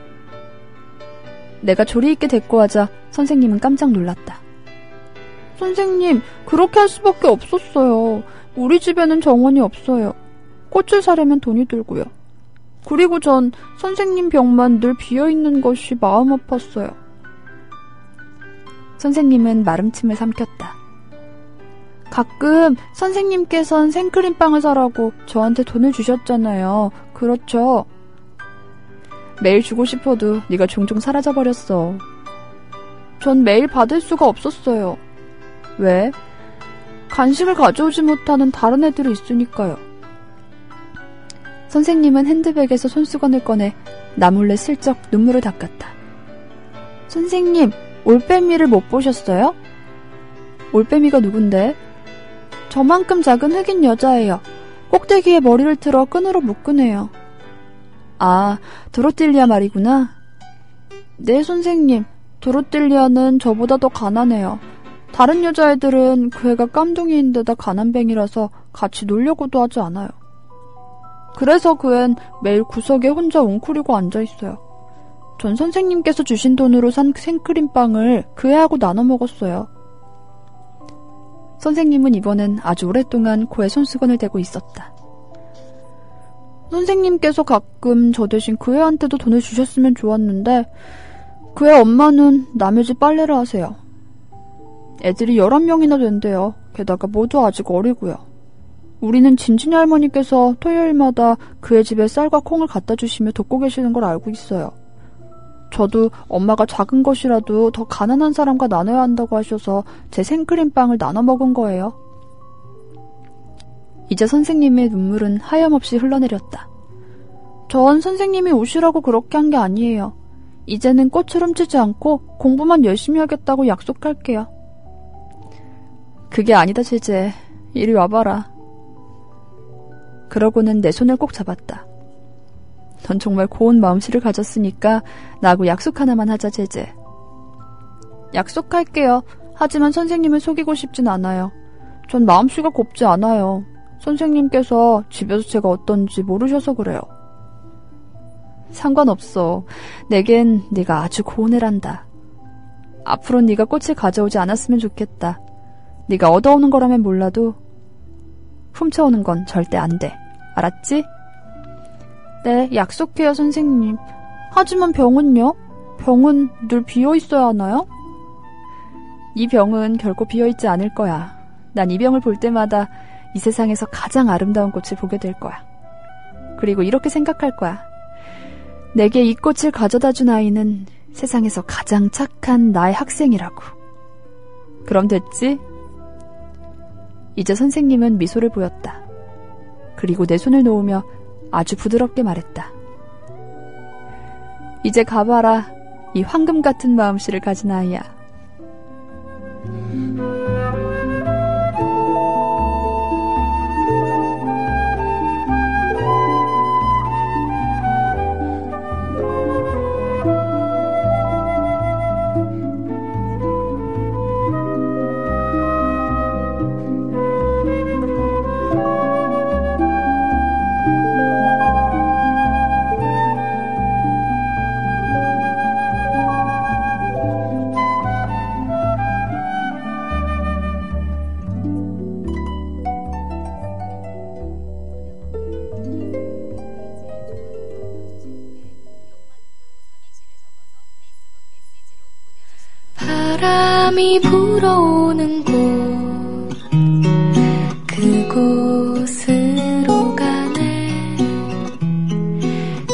내가 조리 있게 대꾸하자 선생님은 깜짝 놀랐다. 선생님, 그렇게 할 수밖에 없었어요. 우리 집에는 정원이 없어요. 꽃을 사려면 돈이 들고요. 그리고 전 선생님 병만 늘 비어있는 것이 마음 아팠어요. 선생님은 마름침을 삼켰다. 가끔 선생님께선 생크림빵을 사라고 저한테 돈을 주셨잖아요. 그렇죠? 매일 주고 싶어도 네가 종종 사라져버렸어. 전 매일 받을 수가 없었어요. 왜? 간식을 가져오지 못하는 다른 애들이 있으니까요. 선생님은 핸드백에서 손수건을 꺼내 나 몰래 슬쩍 눈물을 닦았다. 선생님, 올빼미를 못 보셨어요? 올빼미가 누군데? 저만큼 작은 흑인 여자예요. 꼭대기에 머리를 틀어 끈으로 묶으네요. 아, 도로틸리아 말이구나. 네, 선생님. 도로틸리아는 저보다 더 가난해요. 다른 여자애들은 그 애가 깜둥이인데다 가난뱅이라서 같이 놀려고도 하지 않아요. 그래서 그 앤 매일 구석에 혼자 웅크리고 앉아있어요. 전 선생님께서 주신 돈으로 산 생크림빵을 그 애하고 나눠 먹었어요. 선생님은 이번엔 아주 오랫동안 코에 손수건을 대고 있었다. 선생님께서 가끔 저 대신 그 애한테도 돈을 주셨으면 좋았는데 그 애 엄마는 남의 집 빨래를 하세요. 애들이 11명이나 된대요. 게다가 모두 아직 어리고요. 우리는 진진이 할머니께서 토요일마다 그 애 집에 쌀과 콩을 갖다 주시며 돕고 계시는 걸 알고 있어요. 저도 엄마가 작은 것이라도 더 가난한 사람과 나눠야 한다고 하셔서 제 생크림빵을 나눠 먹은 거예요. 이제 선생님의 눈물은 하염없이 흘러내렸다. 전 선생님이 오시라고 그렇게 한 게 아니에요. 이제는 꽃을 훔치지 않고 공부만 열심히 하겠다고 약속할게요. 그게 아니다, 제제. 이리 와봐라. 그러고는 내 손을 꼭 잡았다. 넌 정말 고운 마음씨를 가졌으니까 나하고 약속 하나만 하자, 제제. 약속할게요. 하지만 선생님을 속이고 싶진 않아요. 전 마음씨가 곱지 않아요. 선생님께서 집에서 제가 어떤지 모르셔서 그래요. 상관없어. 내겐 네가 아주 고운 애란다. 앞으로 네가 꽃을 가져오지 않았으면 좋겠다. 네가 얻어오는 거라면 몰라도 훔쳐오는 건 절대 안 돼. 알았지? 네, 약속해요, 선생님. 하지만 병은요? 병은 늘 비어있어야 하나요? 이 병은 결코 비어있지 않을 거야. 난 이 병을 볼 때마다 이 세상에서 가장 아름다운 꽃을 보게 될 거야. 그리고 이렇게 생각할 거야. 내게 이 꽃을 가져다 준 아이는 세상에서 가장 착한 나의 학생이라고. 그럼 됐지? 이제 선생님은 미소를 보였다. 그리고 내 손을 놓으며 아주 부드럽게 말했다. 이제 가봐라. 이 황금 같은 마음씨를 가진 아이야. 바람이 불어오는 곳 그곳으로 가네.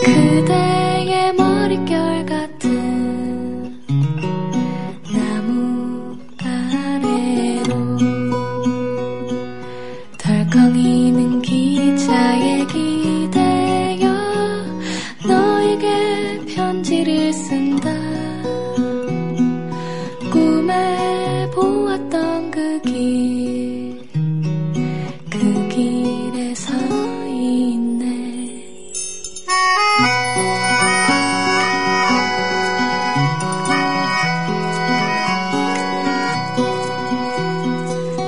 그대의 머릿결 같은 나무 아래로 덜컹이는 기차에 기대어 너에게 편지를 쓴다. 꿈에 보았던 그 길에 서 있네.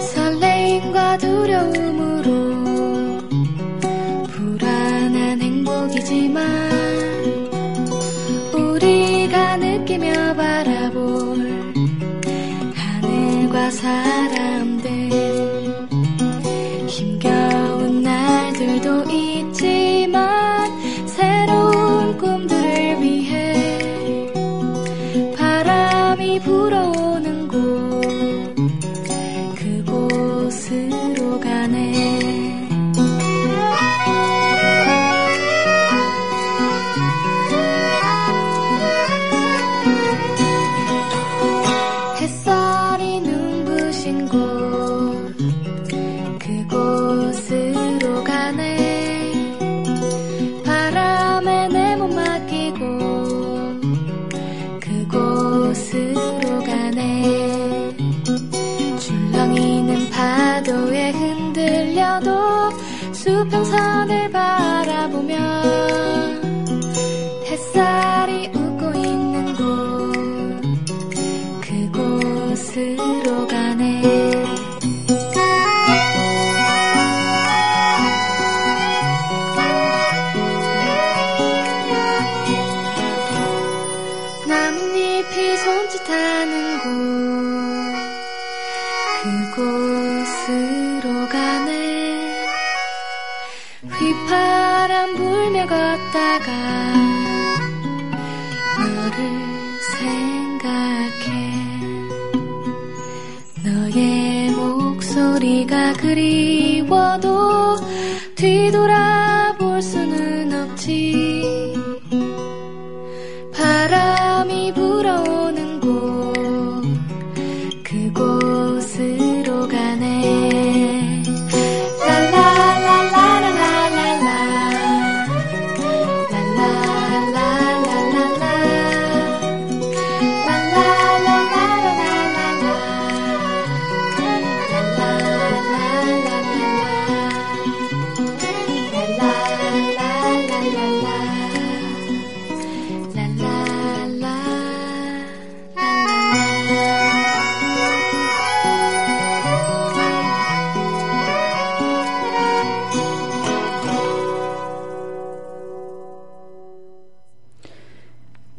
설레임과 두려움으로 불안한 행복이지만 우리가 느끼며 바라볼 사람들 힘겨운 날들도 있지만 새로운 꿈들을 위해 바람이 불어오는 곳 그곳으로 가네. 그곳으로 가네. 바람에 내 몸 맡기고 그곳으로 가네. 줄렁이는 파도에 흔들려도 수평선을 바라보며 햇살이 웃고 있는 곳 그곳으로 가네. 나뭇잎이 손짓하는 곳 그곳으로 가네. 휘파람 불며 걷다가 너를 생각해. 너의 목소리가 그리워도 뒤돌아볼 수는 없지. 바람이 불어오는 곳 그곳으로 가네.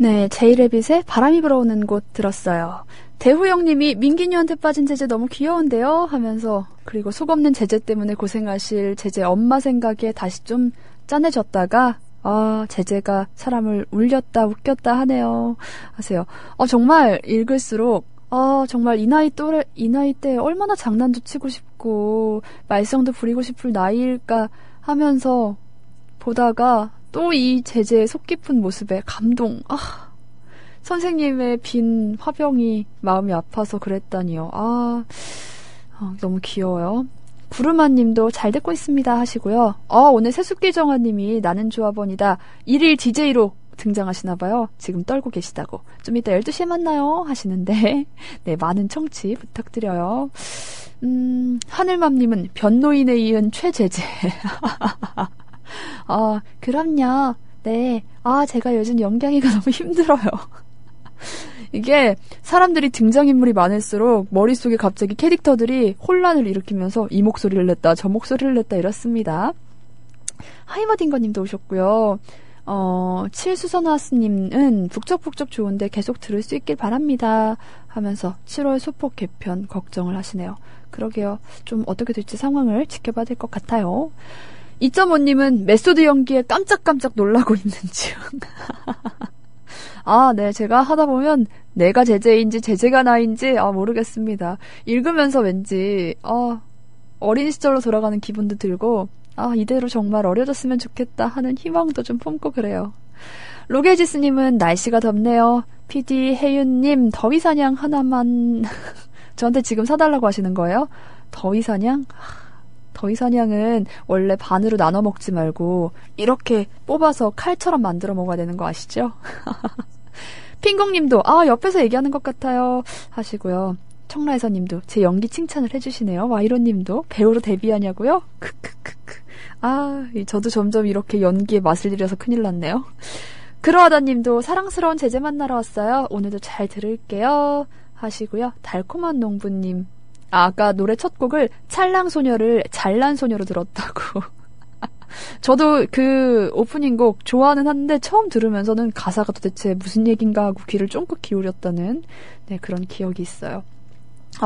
네, 제이레빗의 바람이 불어오는 곳 들었어요. 대후영님이 민기뉴한테 빠진 제재 너무 귀여운데요? 하면서 그리고 속 없는 제재 때문에 고생하실 제재 엄마 생각에 다시 좀 짠해졌다가 제재가 사람을 울렸다 웃겼다 하네요. 하세요. 정말 읽을수록 정말 이 나이 때 얼마나 장난도 치고 싶고 말썽도 부리고 싶을 나이일까 하면서 보다가 또 이 제재의 속 깊은 모습에 감동. 선생님의 빈 화병이 마음이 아파서 그랬다니요. 너무 귀여워요. 구르마님도 잘 듣고 있습니다 하시고요. 오늘 세숫기 정아님이 나는 조합원이다 1일 DJ로 등장하시나 봐요. 지금 떨고 계시다고. 좀 이따 12시에 만나요 하시는데 네, 많은 청취 부탁드려요. 하늘맘님은 변노인에 이은 최제재. 그럼요. 네. 제가 요즘 연기하기가 너무 힘들어요. 이게 사람들이 등장인물이 많을수록 머릿속에 갑자기 캐릭터들이 혼란을 일으키면서 이 목소리를 냈다 저 목소리를 냈다 이렇습니다. 하이머딩거님도 오셨고요. 칠수선화스님은 북적북적 좋은데 계속 들을 수 있길 바랍니다 하면서 7월 소폭 개편 걱정을 하시네요. 그러게요. 좀 어떻게 될지 상황을 지켜봐야 될 것 같아요. 2.5님은 메소드 연기에 깜짝깜짝 놀라고 있는 중. 네. 제가 하다 보면 내가 제재인지 제재가 나인지 모르겠습니다. 읽으면서 왠지 어린 시절로 돌아가는 기분도 들고 이대로 정말 어려졌으면 좋겠다 하는 희망도 좀 품고 그래요. 로게지스님은 날씨가 덥네요. PD 혜윤님 더위사냥 하나만 저한테 지금 사달라고 하시는 거예요? 더위사냥? 더위사냥은 원래 반으로 나눠 먹지 말고 이렇게 뽑아서 칼처럼 만들어 먹어야 되는 거 아시죠? 핑공님도 옆에서 얘기하는 것 같아요 하시고요. 청라에서님도 제 연기 칭찬을 해주시네요. 와이로님도 배우로 데뷔하냐고요? 크크크크. 저도 점점 이렇게 연기에 맛을 들여서 큰일 났네요. 그러하다님도 사랑스러운 제재 만나러 왔어요. 오늘도 잘 들을게요 하시고요. 달콤한 농부님, 아까 노래 첫 곡을 찰랑소녀를 잘난소녀로 들었다고. 저도 그 오프닝 곡 좋아는 하는데 처음 들으면서는 가사가 도대체 무슨 얘긴가 하고 귀를 쫑긋 기울였다는 그런 기억이 있어요.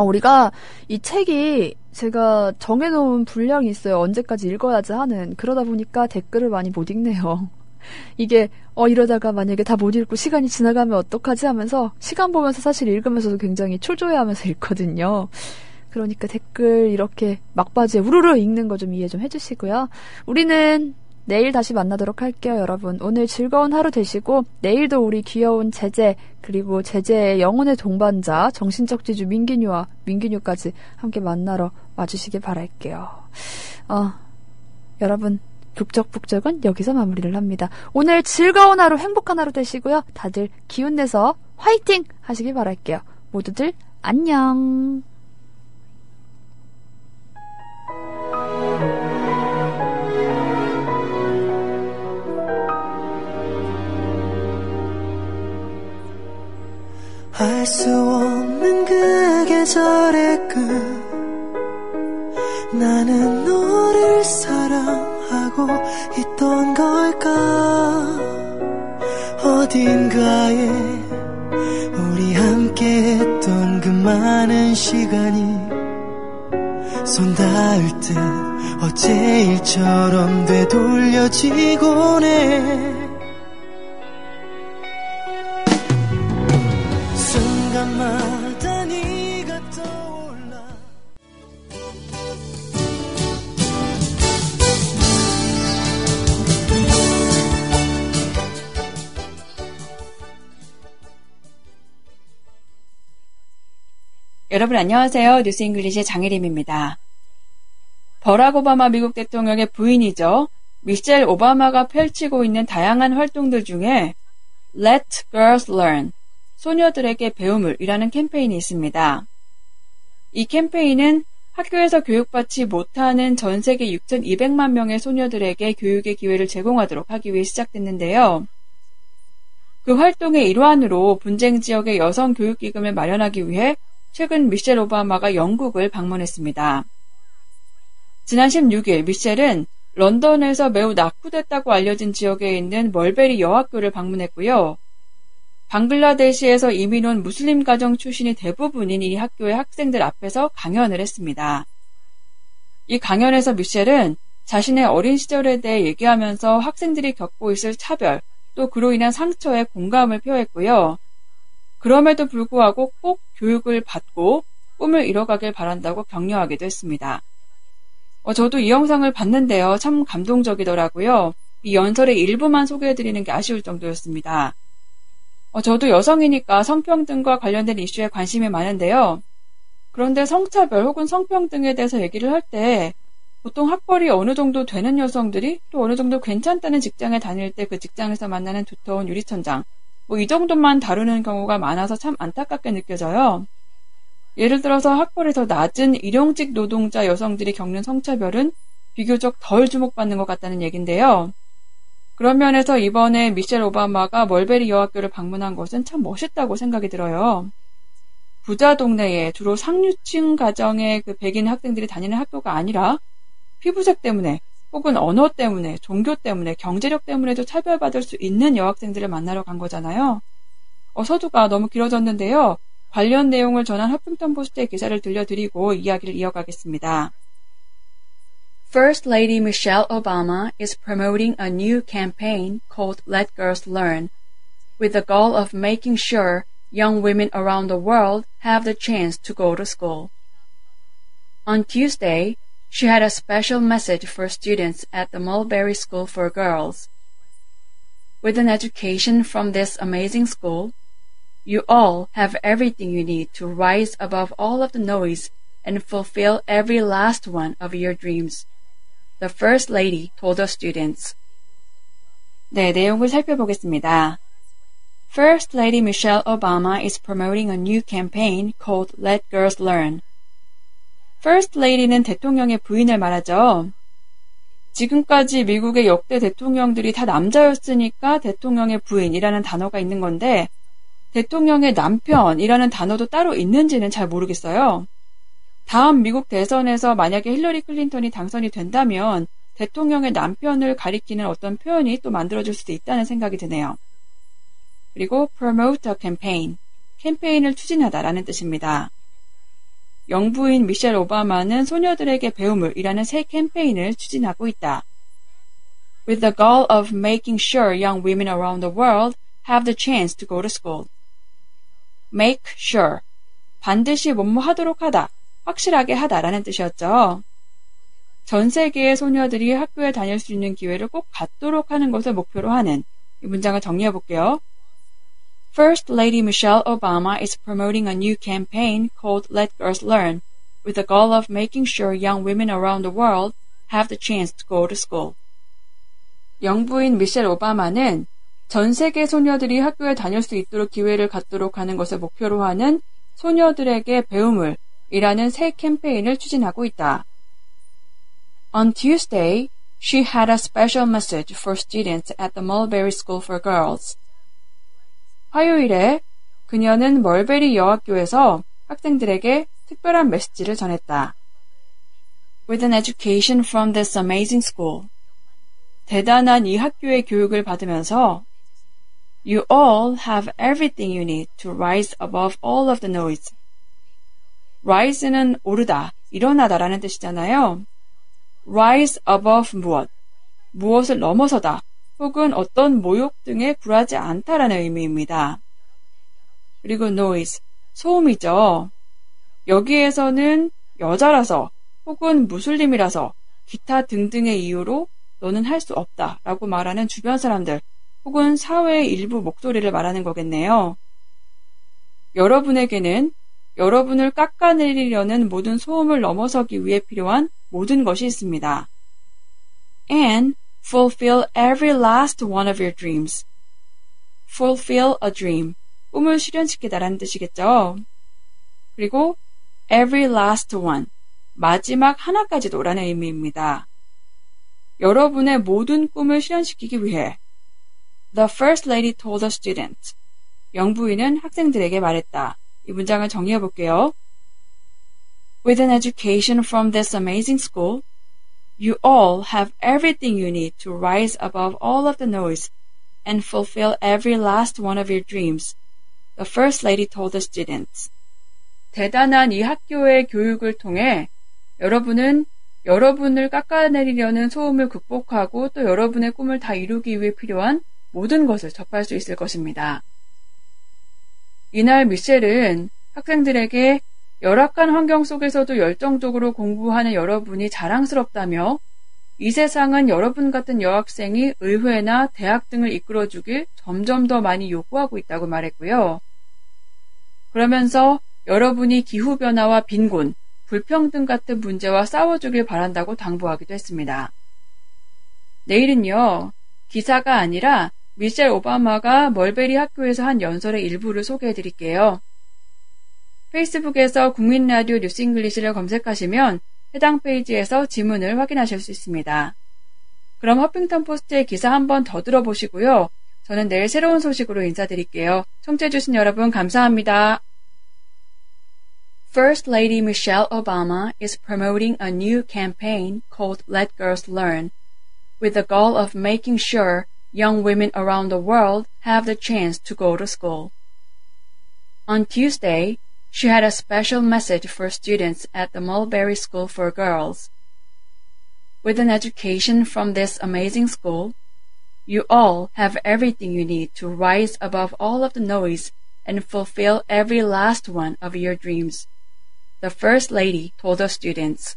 우리가 이 책이 제가 정해놓은 분량이 있어요. 언제까지 읽어야지 하는. 그러다 보니까 댓글을 많이 못 읽네요. 이게 이러다가 만약에 다 못 읽고 시간이 지나가면 어떡하지 하면서 시간 보면서 사실 읽으면서도 굉장히 초조해하면서 읽거든요. 그러니까 댓글 이렇게 막바지에 우르르 읽는 거 좀 이해 좀 해주시고요. 우리는 내일 다시 만나도록 할게요, 여러분. 오늘 즐거운 하루 되시고 내일도 우리 귀여운 제재 그리고 제재의 영혼의 동반자 정신적 지주 민기뉴까지 함께 만나러 와주시길 바랄게요. 여러분 북적북적은 여기서 마무리를 합니다. 오늘 즐거운 하루 행복한 하루 되시고요. 다들 기운내서 화이팅 하시길 바랄게요. 모두들 안녕. 알 수 없는 그 계절의 끝 나는 너를 사랑하고 있던 걸까 어딘가에 우리 함께 했던 그 많은 시간이 손 닿을 듯 어제 일처럼 되돌려지곤 해 순간마다 네가 떠올라 여러분 안녕하세요. 뉴스잉글리시의 장혜림입니다. 버락 오바마 미국 대통령의 부인이죠. 미셸 오바마가 펼치고 있는 다양한 활동들 중에 Let Girls Learn 소녀들에게 배움을이라는 캠페인이 있습니다. 이 캠페인은 학교에서 교육받지 못하는 전 세계 6,200만 명의 소녀들에게 교육의 기회를 제공하도록 하기 위해 시작됐는데요. 그 활동의 일환으로 분쟁 지역의 여성 교육기금을 마련하기 위해 최근 미셸 오바마가 영국을 방문했습니다. 지난 16일 미셸은 런던에서 매우 낙후됐다고 알려진 지역에 있는 멀베리 여학교를 방문했고요. 방글라데시에서 이민 온 무슬림 가정 출신이 대부분인 이 학교의 학생들 앞에서 강연을 했습니다. 이 강연에서 미셸은 자신의 어린 시절에 대해 얘기하면서 학생들이 겪고 있을 차별, 또 그로 인한 상처에 공감을 표했고요. 그럼에도 불구하고 꼭 교육을 받고 꿈을 이뤄가길 바란다고 격려하기도 했습니다. 저도 이 영상을 봤는데요. 참 감동적이더라고요. 이 연설의 일부만 소개해드리는 게 아쉬울 정도였습니다. 저도 여성이니까 성평등과 관련된 이슈에 관심이 많은데요. 그런데 성차별 혹은 성평등에 대해서 얘기를 할 때 보통 학벌이 어느 정도 되는 여성들이 또 어느 정도 괜찮다는 직장에 다닐 때 그 직장에서 만나는 두터운 유리천장, 이 정도만 다루는 경우가 많아서 참 안타깝게 느껴져요. 예를 들어서 학벌이 더 낮은 일용직 노동자 여성들이 겪는 성차별은 비교적 덜 주목받는 것 같다는 얘긴데요. 그런 면에서 이번에 미셸 오바마가 멀베리 여학교를 방문한 것은 참 멋있다고 생각이 들어요. 부자 동네에 주로 상류층 가정의 그 백인 학생들이 다니는 학교가 아니라 피부색 때문에 혹은 언어 때문에, 종교 때문에, 경제력 때문에도 차별받을 수 있는 여학생들을 만나러 간 거잖아요. 서두가 너무 길어졌는데요. 관련 내용을 전한 허핑턴 포스트의 기사를 들려드리고 이야기를 이어가겠습니다. First Lady Michelle Obama is promoting a new campaign called Let Girls Learn, with the goal of making sure young women around the world have the chance to go to school. On Tuesday, she had a special message for students at the Mulberry School for Girls. With an education from this amazing school, you all have everything you need to rise above all of the noise and fulfill every last one of your dreams, the First Lady told the students. 네, 내용을 살펴보겠습니다. First Lady Michelle Obama is promoting a new campaign called Let Girls Learn. First Lady는 대통령의 부인을 말하죠. 지금까지 미국의 역대 대통령들이 다 남자였으니까 대통령의 부인이라는 단어가 있는 건데 대통령의 남편이라는 단어도 따로 있는지는 잘 모르겠어요. 다음 미국 대선에서 만약에 힐러리 클린턴이 당선이 된다면 대통령의 남편을 가리키는 어떤 표현이 또 만들어질 수도 있다는 생각이 드네요. 그리고 promote a campaign, 캠페인을 추진하다라는 뜻입니다. 영부인 미셸 오바마는 소녀들에게 배움을이라는 새 캠페인을 추진하고 있다. With the goal of making sure young women around the world have the chance to go to school. Make sure, 반드시 뭐뭐 하도록 하다, 확실하게 하다라는 뜻이었죠. 전 세계의 소녀들이 학교에 다닐 수 있는 기회를 꼭 갖도록 하는 것을 목표로 하는 이 문장을 정리해 볼게요. First Lady Michelle Obama is promoting a new campaign called Let Girls Learn, with the goal of making sure young women around the world have the chance to go to school. 영부인 미셸 오바마는 전 세계 소녀들이 학교에 다닐 수 있도록 기회를 갖도록 하는 것을 목표로 하는 소녀들에게 배움을 이라는 새 캠페인을 추진하고 있다. On Tuesday, she had a special message for students at the Mulberry School for Girls. 화요일에 그녀는 멀베리 여학교에서 학생들에게 특별한 메시지를 전했다. With an education from this amazing school. 대단한 이 학교의 교육을 받으면서 You all have everything you need to rise above all of the noise. Rise는 오르다, 일어나다라는 뜻이잖아요. Rise above 무엇, 무엇을 넘어서다, 혹은 어떤 모욕 등에 굴하지 않다라는 의미입니다. 그리고 noise, 소음이죠. 여기에서는 여자라서 혹은 무슬림이라서 기타 등등의 이유로 너는 할 수 없다 라고 말하는 주변 사람들 혹은 사회의 일부 목소리를 말하는 거겠네요. 여러분에게는 여러분을 깎아내리려는 모든 소음을 넘어서기 위해 필요한 모든 것이 있습니다. And fulfill every last one of your dreams. Fulfill a dream. 꿈을 실현시키다라는 뜻이겠죠. 그리고 every last one. 마지막 하나까지도라는 의미입니다. 여러분의 모든 꿈을 실현시키기 위해 The First Lady told the students. 영부인은 학생들에게 말했다. 이 문장을 정리해 볼게요. With an education from this amazing school, you all have everything you need to rise above all of the noise and fulfill every last one of your dreams, the First Lady told the students. 대단한 이 학교의 교육을 통해 여러분은 여러분을 깎아내리려는 소음을 극복하고 또 여러분의 꿈을 다 이루기 위해 필요한 모든 것을 접할 수 있을 것입니다. 이날 미셸은 학생들에게 열악한 환경 속에서도 열정적으로 공부하는 여러분이 자랑스럽다며 이 세상은 여러분 같은 여학생이 의회나 대학 등을 이끌어주길 점점 더 많이 요구하고 있다고 말했고요. 그러면서 여러분이 기후변화와 빈곤, 불평등 같은 문제와 싸워주길 바란다고 당부하기도 했습니다. 내일은요, 기사가 아니라 미셸 오바마가 멀베리 학교에서 한 연설의 일부를 소개해드릴게요. 페이스북에서 국민라디오 뉴스잉글리시를 검색하시면 해당 페이지에서 지문을 확인하실 수 있습니다. 그럼 허핑턴 포스트의 기사 한 번 더 들어보시고요. 저는 내일 새로운 소식으로 인사드릴게요. 청취해주신 여러분 감사합니다. First Lady Michelle Obama is promoting a new campaign called Let Girls Learn, with the goal of making sure young women around the world have the chance to go to school. On Tuesday, she had a special message for students at the Mulberry School for Girls. With an education from this amazing school, you all have everything you need to rise above all of the noise and fulfill every last one of your dreams, the First Lady told the students.